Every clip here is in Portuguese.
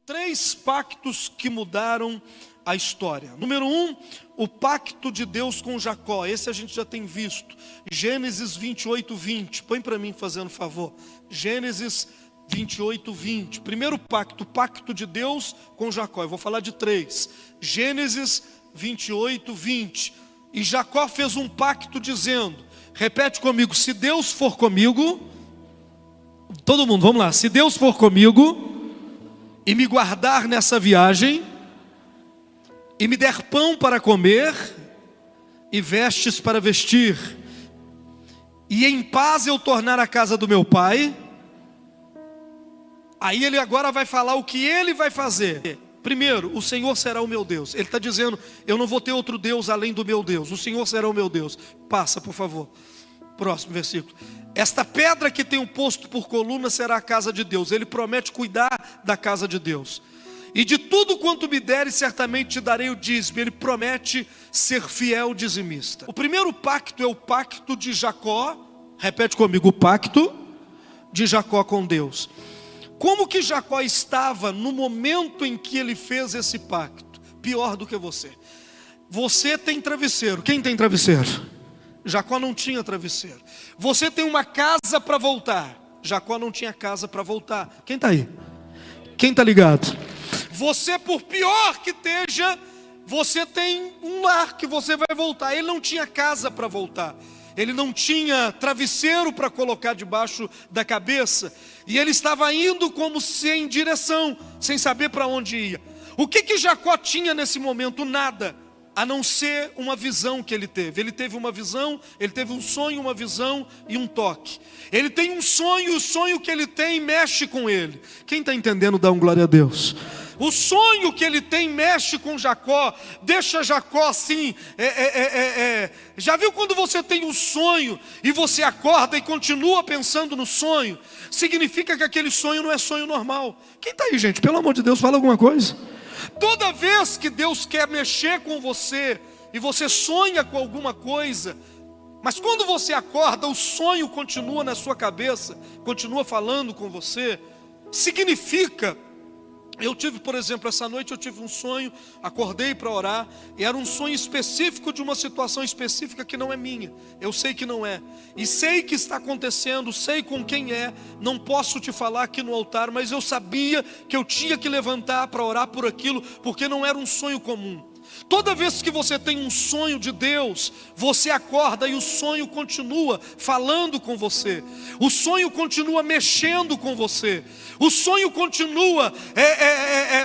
Três pactos que mudaram a história. Número 1, o pacto de Deus com Jacó. Esse a gente já tem visto. Gênesis 28, 20. Põe para mim, fazendo favor. Gênesis 28, 20. Primeiro pacto, o pacto de Deus com Jacó. Eu vou falar de três. Gênesis 28, 20. E Jacó fez um pacto dizendo, repete comigo, se Deus for comigo, todo mundo, vamos lá. Se Deus for comigo e me guardar nessa viagem, e me der pão para comer, e vestes para vestir, e em paz eu tornar a casa do meu pai. Aí ele agora vai falar o que ele vai fazer. Primeiro, o Senhor será o meu Deus. Ele está dizendo, eu não vou ter outro Deus além do meu Deus. O Senhor será o meu Deus. Passa, por favor. Próximo versículo. Esta pedra que tenho posto por coluna será a casa de Deus. Ele promete cuidar da casa de Deus. E de tudo quanto me deres, certamente te darei o dízimo. Ele promete ser fiel dizimista. O primeiro pacto é o pacto de Jacó. Repete comigo, o pacto de Jacó com Deus. Como que Jacó estava no momento em que ele fez esse pacto? Pior do que você. Você tem travesseiro. Quem tem travesseiro? Jacó não tinha travesseiro. Você tem uma casa para voltar. Jacó não tinha casa para voltar. Quem está aí? Quem está ligado? Você, por pior que esteja, você tem um lar que você vai voltar. Ele não tinha casa para voltar. Ele não tinha travesseiro para colocar debaixo da cabeça. E ele estava indo como sem direção, sem saber para onde ia. O que Jacó tinha nesse momento? Nada, a não ser uma visão que ele teve. Ele teve uma visão, ele teve um sonho, uma visão e um toque. Ele tem um sonho, o sonho que ele tem mexe com ele. Quem está entendendo, dá um glória a Deus. O sonho que ele tem mexe com Jacó, deixa Jacó assim, já viu quando você tem um sonho e você acorda e continua pensando no sonho? Significa que aquele sonho não é sonho normal. Quem está aí, gente? Pelo amor de Deus, fala alguma coisa. Toda vez que Deus quer mexer com você e você sonha com alguma coisa, mas quando você acorda, o sonho continua na sua cabeça, continua falando com você, significa... Eu tive, por exemplo, essa noite eu tive um sonho, acordei para orar, e era um sonho específico de uma situação específica que não é minha. Eu sei que não é, e sei que está acontecendo, sei com quem é, não posso te falar aqui no altar, mas eu sabia que eu tinha que levantar para orar por aquilo, porque não era um sonho comum. Toda vez que você tem um sonho de Deus, você acorda e o sonho continua falando com você. O sonho continua mexendo com você. O sonho continua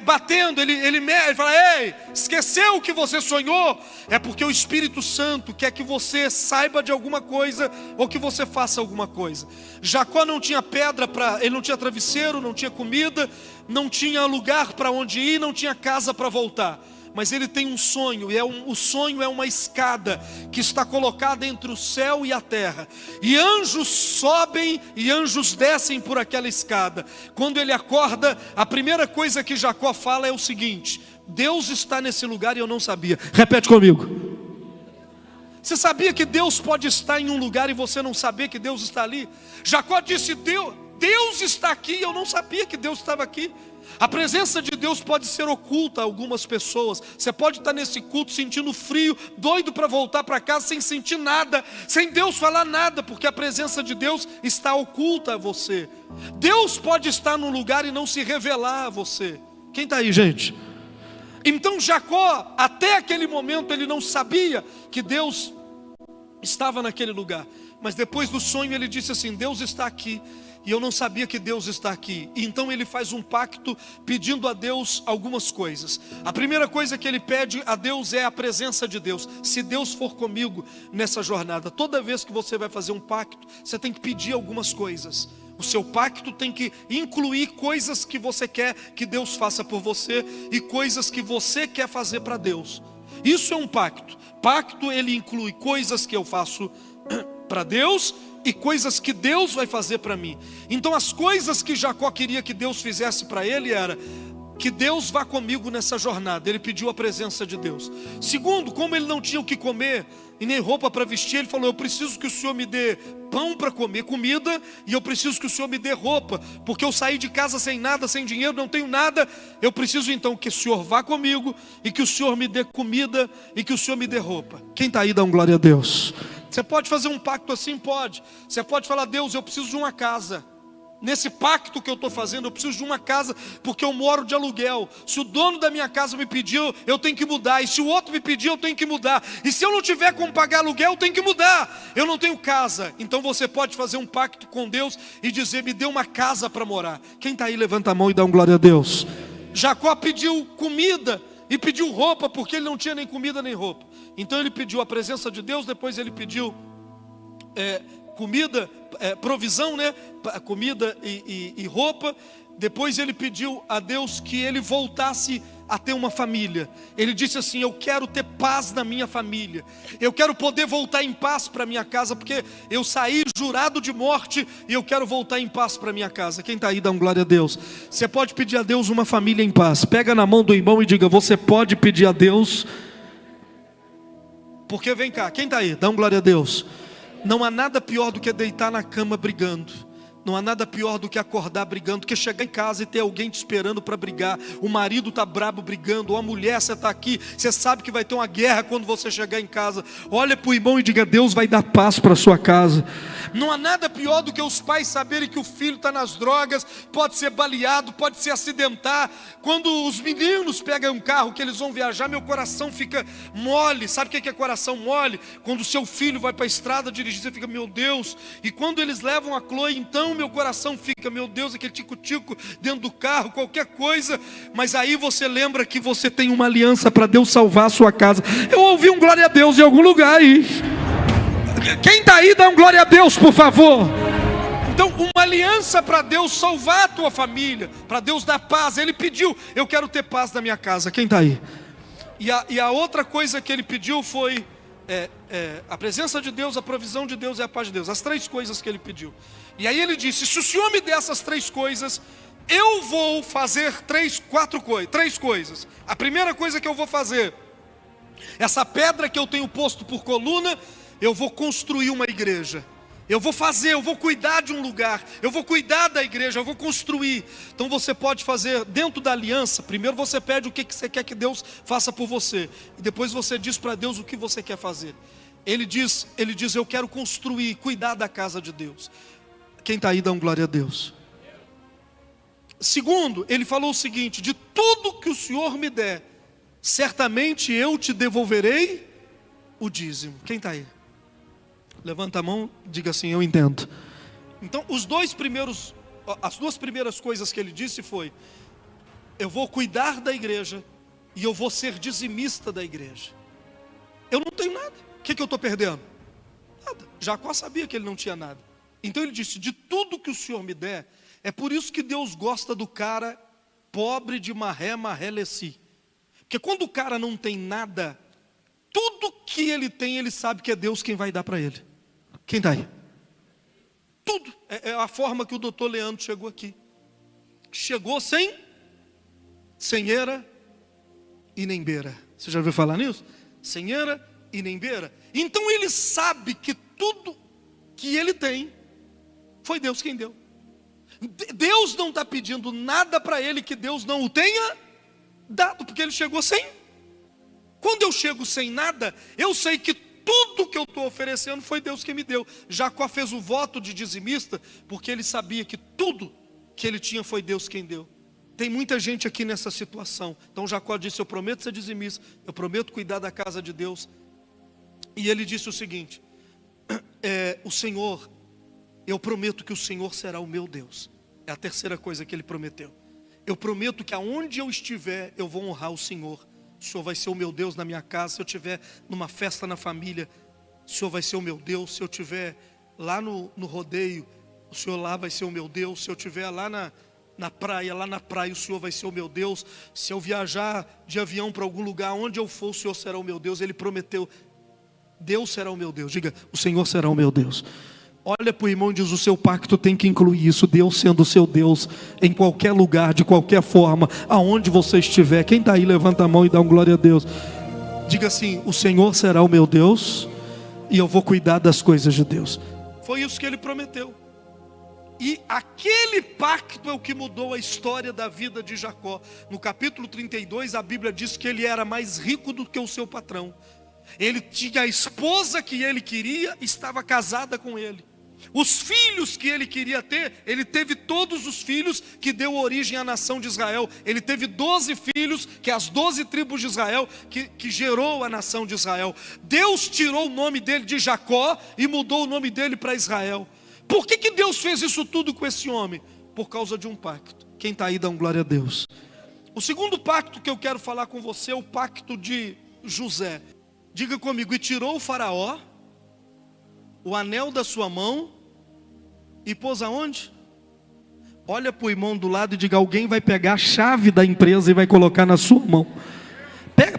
batendo. Ele fala, ei, esqueceu o que você sonhou? É porque o Espírito Santo quer que você saiba de alguma coisa ou que você faça alguma coisa. Jacó não tinha pedra ele não tinha travesseiro, não tinha comida, não tinha lugar para onde ir, não tinha casa para voltar. Mas ele tem um sonho, e o sonho é uma escada que está colocada entre o céu e a terra. E anjos sobem e anjos descem por aquela escada. Quando ele acorda, a primeira coisa que Jacó fala é o seguinte: Deus está nesse lugar e eu não sabia. Repete comigo. Você sabia que Deus pode estar em um lugar e você não saber que Deus está ali? Jacó disse, Deus está aqui e eu não sabia que Deus estava aqui. A presença de Deus pode ser oculta a algumas pessoas. Você pode estar nesse culto sentindo frio, doido para voltar para casa sem sentir nada, sem Deus falar nada, porque a presença de Deus está oculta a você. Deus pode estar num lugar e não se revelar a você. Quem está aí, gente? Então Jacó, até aquele momento, ele não sabia que Deus estava naquele lugar. Mas depois do sonho ele disse assim, Deus está aqui. E eu não sabia que Deus está aqui. Então ele faz um pacto pedindo a Deus algumas coisas. A primeira coisa que ele pede a Deus é a presença de Deus. Se Deus for comigo nessa jornada, toda vez que você vai fazer um pacto, você tem que pedir algumas coisas. O seu pacto tem que incluir coisas que você quer que Deus faça por você e coisas que você quer fazer para Deus. Isso é um pacto. Pacto, ele inclui coisas que eu faço para Deus e coisas que Deus vai fazer para mim. Então as coisas que Jacó queria que Deus fizesse para ele era que Deus vá comigo nessa jornada. Ele pediu a presença de Deus. Segundo, como ele não tinha o que comer e nem roupa para vestir, ele falou, eu preciso que o Senhor me dê pão para comer, comida, e eu preciso que o Senhor me dê roupa, porque eu saí de casa sem nada, sem dinheiro, não tenho nada. Eu preciso então que o Senhor vá comigo, e que o Senhor me dê comida, e que o Senhor me dê roupa. Quem está aí, dá um glória a Deus. Você pode fazer um pacto assim? Pode. Você pode falar: Deus, eu preciso de uma casa. Nesse pacto que eu estou fazendo, eu preciso de uma casa, porque eu moro de aluguel. Se o dono da minha casa me pediu, eu tenho que mudar. E se o outro me pediu, eu tenho que mudar. E se eu não tiver como pagar aluguel, eu tenho que mudar. Eu não tenho casa. Então você pode fazer um pacto com Deus e dizer: me dê uma casa para morar. Quem está aí, levanta a mão e dá um glória a Deus. Jacó pediu comida e pediu roupa, porque ele não tinha nem comida nem roupa. Então ele pediu a presença de Deus, depois ele pediu comida, provisão, né? Comida e roupa. Depois ele pediu a Deus que ele voltasse a ter uma família. Ele disse assim: eu quero ter paz na minha família, eu quero poder voltar em paz para minha casa, porque eu saí jurado de morte e eu quero voltar em paz para minha casa. Quem está aí, dá um glória a Deus. Você pode pedir a Deus uma família em paz. Pega na mão do irmão e diga: você pode pedir a Deus, porque vem cá, quem está aí, dá um glória a Deus. Não há nada pior do que deitar na cama brigando. Não há nada pior do que acordar brigando, do que chegar em casa e ter alguém te esperando para brigar. O marido está brabo brigando, ou a mulher, você está aqui, você sabe que vai ter uma guerra quando você chegar em casa. Olha para o irmão e diga: Deus vai dar paz para a sua casa. Não há nada pior do que os pais saberem que o filho está nas drogas, pode ser baleado, pode se acidentar. Quando os meninos pegam um carro que eles vão viajar, meu coração fica mole. Sabe o que é coração mole? Quando o seu filho vai para a estrada dirigir, você fica: meu Deus. E quando eles levam a Chloe, então meu coração fica: meu Deus, aquele tico-tico dentro do carro, qualquer coisa. Mas aí você lembra que você tem uma aliança para Deus salvar a sua casa. Eu ouvi um glória a Deus em algum lugar aí. Quem está aí, dá um glória a Deus, por favor. Então, uma aliança para Deus salvar a tua família, para Deus dar paz. Ele pediu: eu quero ter paz na minha casa. Quem está aí? E a outra coisa que ele pediu foi a presença de Deus, a provisão de Deus e a paz de Deus. As três coisas que ele pediu. E aí ele disse: se o Senhor me der essas três coisas, eu vou fazer três coisas. A primeira coisa que eu vou fazer, essa pedra que eu tenho posto por coluna, eu vou construir uma igreja. Eu vou cuidar de um lugar, eu vou cuidar da igreja, eu vou construir. Então você pode fazer dentro da aliança. Primeiro você pede o que você quer que Deus faça por você, e depois você diz para Deus o que você quer fazer. Ele diz: eu quero construir, cuidar da casa de Deus. Quem está aí, dá um glória a Deus. Segundo, ele falou o seguinte: de tudo que o Senhor me der, certamente eu te devolverei o dízimo. Quem está aí? Levanta a mão, diga assim: eu entendo. Então as duas primeiras coisas que ele disse foi: eu vou cuidar da igreja e eu vou ser dizimista da igreja. Eu não tenho nada, o que eu estou perdendo? Nada. Jacó sabia que ele não tinha nada. Então ele disse: de tudo que o Senhor me der. É por isso que Deus gosta do cara pobre de marré leci. Porque quando o cara não tem nada, tudo que ele tem, ele sabe que é Deus quem vai dar para ele. Quem está aí? Tudo. É a forma que o doutor Leandro chegou aqui. Chegou sem era e nem beira. Você já ouviu falar nisso? Sem era e nem beira. Então ele sabe que tudo que ele tem foi Deus quem deu. Deus não está pedindo nada para ele que Deus não o tenha dado, porque ele chegou sem. Quando eu chego sem nada, eu sei que tudo que eu estou oferecendo foi Deus que me deu. Jacó fez o voto de dizimista, porque ele sabia que tudo que ele tinha foi Deus quem deu. Tem muita gente aqui nessa situação. Então Jacó disse: eu prometo ser dizimista, eu prometo cuidar da casa de Deus. E ele disse o seguinte: o Senhor, eu prometo que o Senhor será o meu Deus. É a terceira coisa que ele prometeu. Eu prometo que aonde eu estiver, eu vou honrar o Senhor. O Senhor vai ser o meu Deus na minha casa. Se eu estiver numa festa na família, o Senhor vai ser o meu Deus. Se eu estiver lá no rodeio, o Senhor lá vai ser o meu Deus. Se eu estiver lá na praia, o Senhor vai ser o meu Deus. Se eu viajar de avião para algum lugar, onde eu for, o Senhor será o meu Deus. Ele prometeu: Deus será o meu Deus. Diga: o Senhor será o meu Deus. Olha para o irmão e diz: o seu pacto tem que incluir isso. Deus sendo o seu Deus em qualquer lugar, de qualquer forma, aonde você estiver. Quem está aí, levanta a mão e dá um glória a Deus. Diga assim: o Senhor será o meu Deus e eu vou cuidar das coisas de Deus. Foi isso que ele prometeu. E aquele pacto é o que mudou a história da vida de Jacó. No capítulo 32, a Bíblia diz que ele era mais rico do que o seu patrão. Ele tinha a esposa que ele queria, estava casada com ele. Os filhos que ele queria ter, ele teve todos os filhos que deu origem à nação de Israel. Ele teve 12 filhos, que é as 12 tribos de Israel, que gerou a nação de Israel. Deus tirou o nome dele de Jacó e mudou o nome dele para Israel. Por que Deus fez isso tudo com esse homem? Por causa de um pacto. Quem está aí, dá glória a Deus. O segundo pacto que eu quero falar com você é o pacto de José. Diga comigo: e tirou o faraó o anel da sua mão e pôs aonde? Olha para o irmão do lado e diga: alguém vai pegar a chave da empresa e vai colocar na sua mão.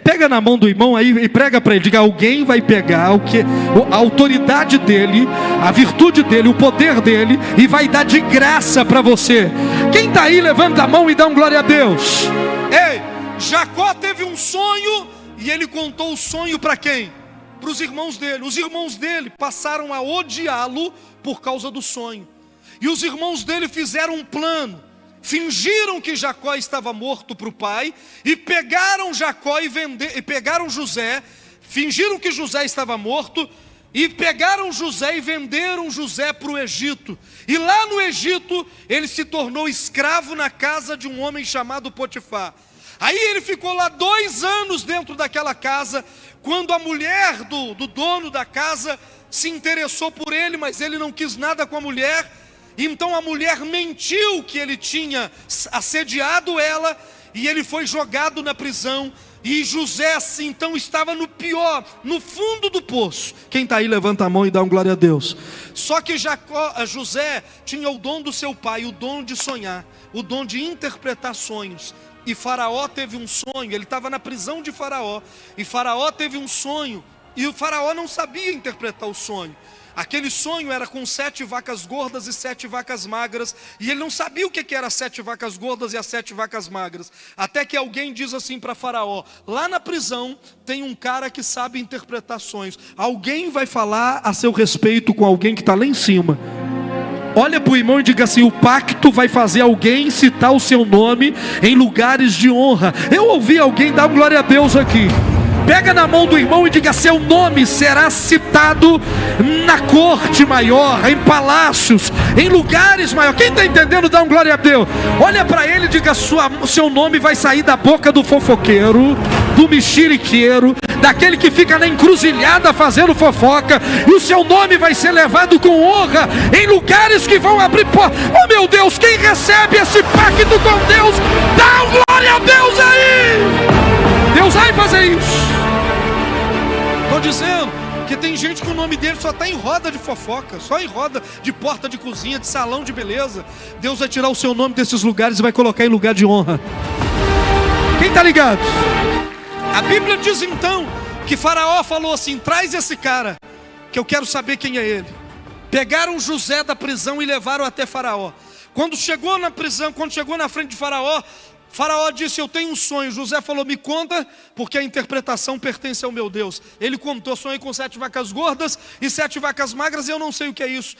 Pega na mão do irmão aí e prega para ele. Diga: alguém vai pegar a autoridade dele, a virtude dele, o poder dele, e vai dar de graça para você. Quem está aí, levanta a mão e dá um glória a Deus. Ei, Jacó teve um sonho e ele contou o sonho para quem? Para os irmãos dele. Os irmãos dele passaram a odiá-lo por causa do sonho. E os irmãos dele fizeram um plano. Fingiram que Jacó estava morto para o pai e pegaram Jacó e pegaram José. Fingiram que José estava morto e pegaram José e venderam José para o Egito. E lá no Egito ele se tornou escravo na casa de um homem chamado Potifar. Aí ele ficou lá 2 anos dentro daquela casa. Quando a mulher do dono da casa se interessou por ele, mas ele não quis nada com a mulher. Então a mulher mentiu que ele tinha assediado ela e ele foi jogado na prisão. E José assim, então estava no pior, no fundo do poço. Quem está aí, levanta a mão e dá um glória a Deus. Só que José tinha o dom do seu pai, o dom de sonhar, o dom de interpretar sonhos. E Faraó teve um sonho, ele estava na prisão de Faraó. E Faraó teve um sonho e o Faraó não sabia interpretar o sonho. Aquele sonho era com 7 vacas gordas e 7 vacas magras. E ele não sabia o que era 7 vacas gordas e as 7 vacas magras. Até que alguém diz assim para Faraó: lá na prisão tem um cara que sabe interpretar sonhos. Alguém vai falar a seu respeito com alguém que está lá em cima. Olha para o irmão e diga assim: o pacto vai fazer alguém citar o seu nome em lugares de honra. Eu ouvi alguém dar glória a Deus aqui. Pega na mão do irmão e diga: seu nome será citado na corte maior, em palácios, em lugares maiores. Quem está entendendo, dá um glória a Deus. Olha para ele e diga: seu nome vai sair da boca do fofoqueiro, do mexeriqueiro, daquele que fica na encruzilhada fazendo fofoca. E o seu nome vai ser levado com honra em lugares que vão abrir portas. Oh meu Deus, quem recebe esse pacto com Deus, dá um glória a Deus aí. Deus vai fazer isso. Estou dizendo que tem gente que o nome dele só está em roda de fofoca, só em roda de porta de cozinha, de salão de beleza. Deus vai tirar o seu nome desses lugares e vai colocar em lugar de honra. Quem está ligado? A Bíblia diz então que Faraó falou assim: traz esse cara, que eu quero saber quem é ele. Pegaram José da prisão e levaram até Faraó. Quando chegou na prisão, quando chegou na frente de Faraó, Faraó disse: eu tenho um sonho. José falou: me conta, porque a interpretação pertence ao meu Deus. Ele contou: sonhei com 7 vacas gordas e 7 vacas magras, e eu não sei o que é isso.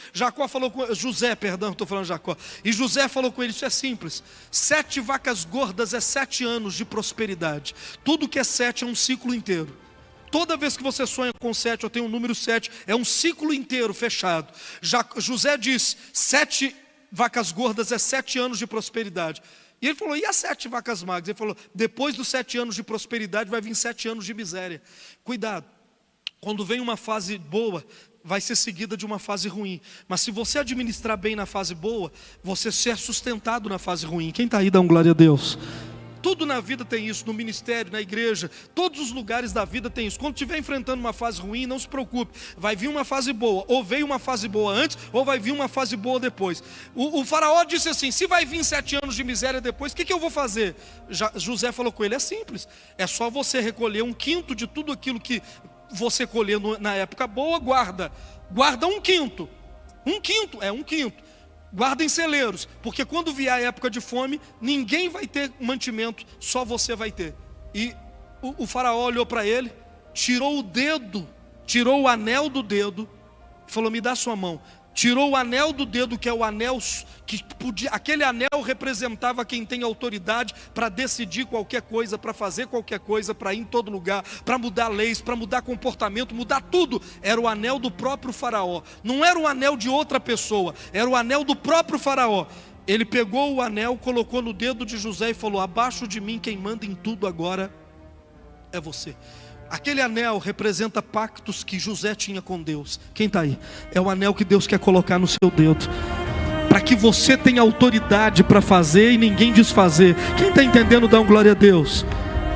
José, estou falando Jacó. E José falou com ele: isso é simples. 7 vacas gordas é 7 anos de prosperidade. Tudo que é 7 é um ciclo inteiro. Toda vez que você sonha com 7, eu tenho o número 7, é um ciclo inteiro fechado. José disse: 7 vacas gordas é 7 anos de prosperidade. E ele falou: e as 7 vacas magras? Ele falou: depois dos 7 anos de prosperidade vai vir 7 anos de miséria. Cuidado, quando vem uma fase boa, vai ser seguida de uma fase ruim. Mas se você administrar bem na fase boa, você ser sustentado na fase ruim. Quem está aí, dá um glória a Deus. Tudo na vida tem isso, no ministério, na igreja, todos os lugares da vida tem isso. Quando estiver enfrentando uma fase ruim, não se preocupe, vai vir uma fase boa. Ou veio uma fase boa antes, ou vai vir uma fase boa depois. O Faraó disse assim: se vai vir 7 anos de miséria depois, o que eu vou fazer? José falou com ele: é simples, é só você recolher 1/5 de tudo aquilo que você colher na época boa, guarda 1/5. 1/5, é 1/5. Guarda em celeiros, porque quando vier a época de fome, ninguém vai ter mantimento, só você vai ter. E o faraó olhou para ele, tirou o anel do dedo, e falou: me dá sua mão. tirou o anel do dedo, que é o anel que podia, aquele anel representava quem tem autoridade para decidir qualquer coisa, para fazer qualquer coisa, para ir em todo lugar, para mudar leis, para mudar comportamento, mudar tudo. Era o anel do próprio faraó, não era o anel de outra pessoa, era o anel do próprio faraó. Ele pegou o anel, colocou no dedo de José e falou: abaixo de mim quem manda em tudo agora é você. Aquele anel representa pactos que José tinha com Deus. Quem está aí? É o anel que Deus quer colocar no seu dedo, para que você tenha autoridade para fazer e ninguém desfazer. Quem está entendendo, dá um glória a Deus.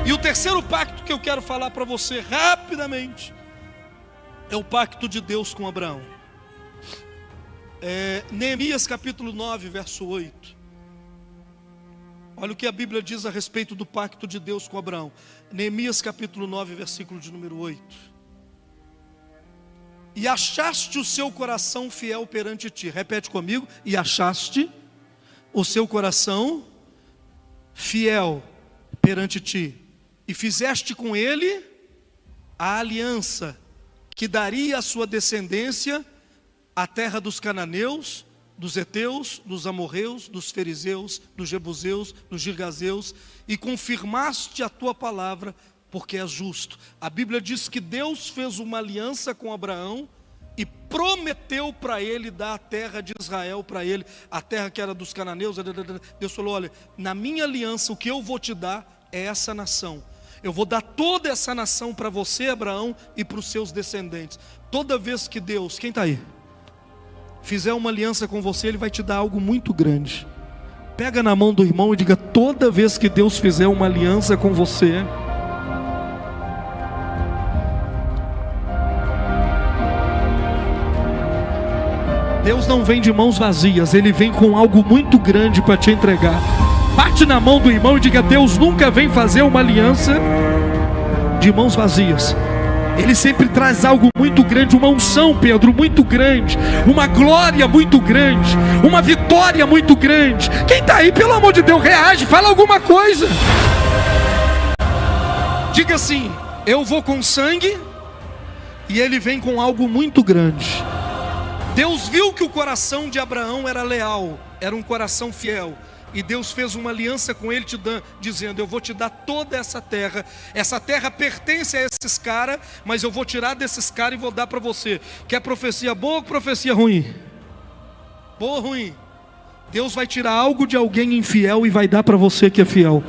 E o terceiro pacto que eu quero falar para você rapidamente é o pacto de Deus com Abraão. Neemias capítulo 9, verso 8. Olha o que a Bíblia diz a respeito do pacto de Deus com Abraão. Neemias capítulo 9, versículo de número 8. E achaste o seu coração fiel perante ti. Repete comigo. E achaste o seu coração fiel perante ti. E fizeste com ele a aliança que daria à sua descendência a terra dos cananeus, dos heteus, dos amorreus, dos fariseus, dos jebuseus, dos girgazeus, e confirmaste a tua palavra, porque é justo. A Bíblia diz que Deus fez uma aliança com Abraão e prometeu para ele dar a terra de Israel para ele, a terra que era dos cananeus. Deus falou: olha, na minha aliança o que eu vou te dar é essa nação. Eu vou dar toda essa nação para você, Abraão, e para os seus descendentes. Toda vez que Deus, quem está aí, fizer uma aliança com você, Ele vai te dar algo muito grande. Pega na mão do irmão e diga: toda vez que Deus fizer uma aliança com você, Deus não vem de mãos vazias, Ele vem com algo muito grande para te entregar. Bate na mão do irmão e diga: Deus nunca vem fazer uma aliança de mãos vazias. Ele sempre traz algo muito grande, uma unção, Pedro, muito grande, uma glória muito grande, uma vitória muito grande. Quem está aí, pelo amor de Deus, reage, fala alguma coisa. Diga assim: eu vou com sangue e ele vem com algo muito grande. Deus viu que o coração de Abraão era leal, era um coração fiel. E Deus fez uma aliança com ele, dizendo: eu vou te dar toda essa terra pertence a esses caras, mas eu vou tirar desses caras e vou dar para você. Quer profecia boa ou profecia ruim? Boa ou ruim? Deus vai tirar algo de alguém infiel e vai dar para você que é fiel.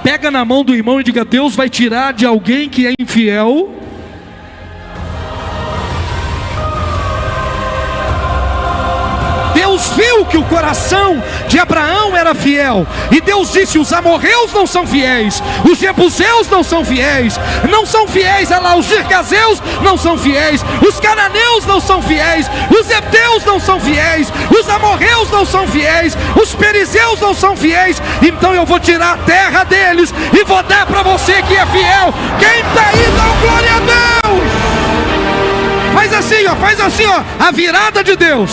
Pega na mão do irmão e diga: Deus vai tirar de alguém que é infiel. Deus viu que o coração de Abraão era fiel, e Deus disse: os amorreus não são fiéis, os jebuseus não são fiéis, olha lá, os girgazeus não são fiéis, os cananeus não são fiéis, os heteus não são fiéis, os amorreus não são fiéis, os perizeus não são fiéis. Então eu vou tirar a terra deles e vou dar para você que é fiel. Quem está aí, dá glória a Deus. Faz assim, ó, a virada de Deus.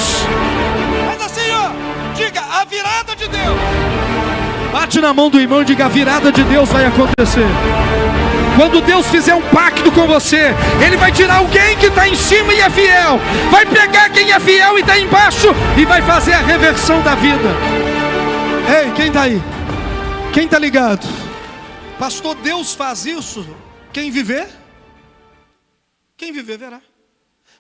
Diga: a virada de Deus. Bate na mão do irmão e diga: a virada de Deus vai acontecer. Quando Deus fizer um pacto com você, Ele vai tirar alguém que está em cima e é fiel, vai pegar quem é fiel e está embaixo e vai fazer a reversão da vida. Ei, quem está aí? Quem está ligado? Pastor, Deus faz isso. Quem viver verá.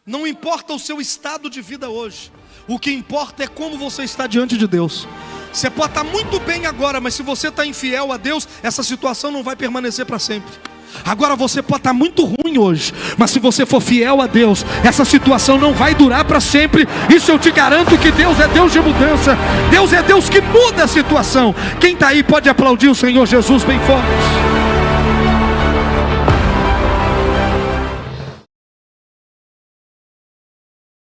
Não importa o seu estado de vida hoje, o que importa é como você está diante de Deus. Você pode estar muito bem agora, mas se você está infiel a Deus, essa situação não vai permanecer para sempre. Agora você pode estar muito ruim hoje, mas se você for fiel a Deus, essa situação não vai durar para sempre. Isso eu te garanto, que Deus é Deus de mudança. Deus é Deus que muda a situação. Quem está aí pode aplaudir o Senhor Jesus bem forte.